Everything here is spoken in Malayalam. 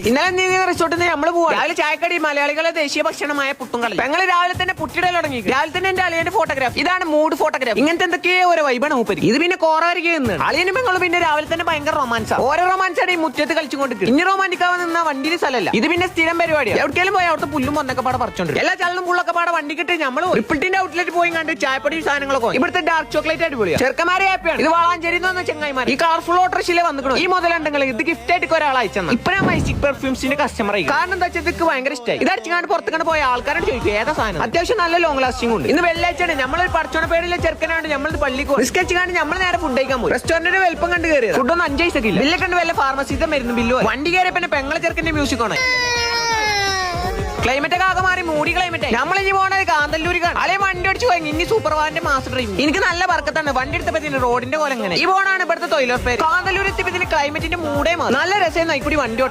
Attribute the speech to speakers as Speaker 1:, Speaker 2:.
Speaker 1: ഇന്നലെ റിസോർട്ടിൽ നമ്മള് പോവാ. രാവിലെ ചായക്കടി മലയാളികളെ ദേശീയ ഭക്ഷണമായ പുട്ടും കടല. ഞങ്ങൾ രാവിലെ തന്നെ പുട്ടിടൽ തുടങ്ങി. രാവിലെ തന്നെ എന്റെ അളിയന്റെ ഫോട്ടോഗ്രാഫ്. ഇതാണ് മൂഡ് ഫോട്ടോഗ്രാഫ്. ഇങ്ങനത്തെ എന്തൊക്കെയോ ഒരു വൈബാണ് മൂപ്പര്. ഇത് പിന്നെ കോറായിരിക്കും. അളിയനും പെങ്ങളും പിന്നെ രാവിലെ തന്നെ ഭയങ്കര റൊമാൻസ്. ഓരോ റൊമാൻസാണ് ഈ മുറ്റത്ത് കളിച്ചുകൊണ്ട്. ഇനി റൊമാൻറ്റിക്കാവാൻ നിന്ന വണ്ടിയിൽ സ്ഥലമല്ല. ഇത് പിന്നെ സ്ഥിരം പരിപാടിയാണ്. എവിടേലും പോയി അവിടുത്തെ പുല്ലും ഒന്നൊക്കെ പാടെ പറിച്ചോണ്ട് എല്ലാ ചള്ളും പുള്ളൊക്കെ പാടെ വണ്ടി കിട്ടി നമ്മൾ റിപ്പിൾട്ടിന്റെ ഔട്ട്ലെറ്റ് പോയി കണ്ട് ചായപ്പൊടി സാധനങ്ങളൊക്കെ. ഇവിടുത്തെ ഡാർക്ക് ചോക്ലേറ്റ് അടിപൊളിയാണ്. ചെറുക്കന്മാരെ ഹാപ്പിയാണ്. ഇത് വളാഞ്ചേരി ചെങ്ങായിമാർ ഈ കളർഫുൾ ഓട്ടോറിക്ഷയിലെ വന്നിക്കണം. ഈ മുതലുണ്ടെങ്കിൽ ഇത് ഗിഫ്റ്റ് ആയിട്ട് ഒരാൾ അയച്ചെന്ന്. ഇപ്പൊ ഞാൻ മൈസ്റ്റിക് പെർഫ്യൂംസിന്റെ കസ്റ്റമർ ആയി. കാരണം എന്താ വെച്ചാൽ ഇതൊക്കെ ഭയങ്കര ഇഷ്ടമായി. ഇത് അടിച്ചാണ്ട് പുറത്തേക്കാണ് പോയ ആൾക്കാരോട് ചോദിക്കും ഏതാ സാധനം. അത്യാവശ്യം നല്ല ലോങ് ലാസ്റ്റിംഗ് ഉണ്ട്. ഇന്ന് വെള്ളിയാഴ്ചയാണ്. നമ്മളൊരു പടച്ചോണ പേരിലെ ചെറുക്കനാണ്. നമ്മൾ പള്ളിക്ക് നിസ്കരിച്ചാണ്ട് നമ്മൾ നേരെ ഫുഡ് കഴിക്കാൻ പോകും. റെസ്റ്റോറന്റിന്റെ വലിപ്പം കണ്ട് കയറിയത് ഫുഡൊന്നും 5 പൈസക്കില്ല. ബില്ല് കണ്ട് വല്ല ഫാർമസിത്തെ മരുന്ന് ബില്ല് വണ്ടി കയറിയ പിന്നെ പെങ്ങളെ ചെറുക്കന്റെ മ്യൂസിക് ആണ്. ക്ലൈമറ്റ് ഒക്കെ ആകെ മാറി മൂടി ക്ലൈമറ്റ്. നമ്മളിനി പോണത് കാന്തല്ലൂരിക്കാണ്. അല്ലെ വണ്ടി അടിച്ചു പോയി. ഇനി സൂപ്പർ വാറിന്റെ മാസ്റ്റർ ഡ്രൈവ്. എനിക്ക് നല്ല വർക്കത്താണ്. വണ്ടി എടുത്തപ്പോ റോഡിന്റെ പോലെ എങ്ങനെ ഈ പോണാണ് ഇവിടുത്തെ തൊഴിലുറപ്പ്. കാന്തല്ലൂർ എത്തിയപ്പോ ക്ലൈമറ്റിന്റെ മൂടേ മാറി. നല്ല രസം നോയിക്കൂടി വണ്ടി ഓട്ടം.